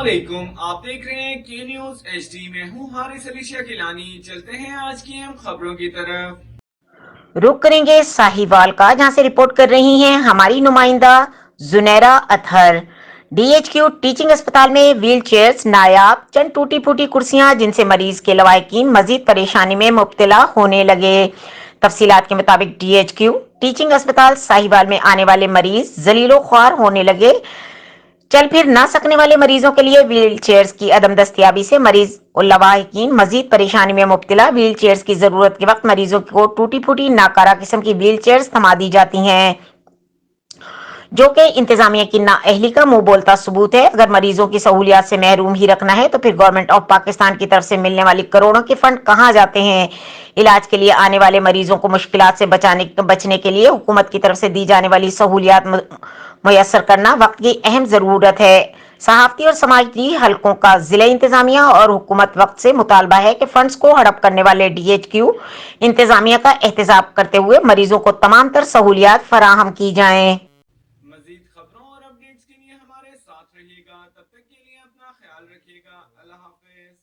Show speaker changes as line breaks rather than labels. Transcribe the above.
अस्सलामुअलैकुम, आप देख रहे हैं के न्यूज HD। में हूँ हारिस अली शकीलानी। चलते हैं आज की अहम खबरों की तरफ।
रुक करेंगे साहिवाल का, जहां से रिपोर्ट कर रही हैं हमारी नुमाइंदा जुनैरा अतहर। DHQ टीचिंग अस्पताल में व्हील चेयर्स नायाब, चंद टूटी फूटी कुर्सियां जिनसे मरीज के लवाहिकीन मजीद परेशानी में मुब्तला होने लगे। तफसीलात के मुताबिक DHQ टीचिंग अस्पताल साहिवाल में आने वाले मरीज जलीलो ख्वार होने लगे। चल फिर ना सकने वाले मरीजों के लिए व्हील चेयर्स की अदम दस्तियाबी से मरीज और लवाहिकीन मजीद परेशानी में मुब्तला। व्हील चेयर्स की जरूरत के वक्त मरीजों को टूटी फूटी नाकारा किस्म की व्हील चेयर्स थमा दी जाती हैं, जो कि इंतजामिया की नाअहली का मुंह बोलता सबूत है। अगर मरीजों की सहूलियात से महरूम ही रखना है तो फिर गवर्नमेंट ऑफ पाकिस्तान की तरफ से मिलने वाली करोड़ों के फंड कहाँ जाते हैं? इलाज के लिए आने वाले मरीजों को मुश्किलात से बचने के लिए हुकूमत की तरफ से दी जाने वाली सहूलियात मुयसर करना वक्त की अहम जरूरत है। सहाफती और समाजी हलकों का जिला इंतजामिया और हुकूमत वक्त से मुतालबा है कि फंड्स को हड़प करने वाले DHQ इंतजामिया का एहतसाब करते हुए मरीजों को तमाम तर सहूलियात फराहम की जाएं।
मजीद खबरों और अपडेट्स के लिए हमारे साथ रहिएगा। तब तक के लिए अपना ख्याल रखिएगा। अल्लाह हाफिज।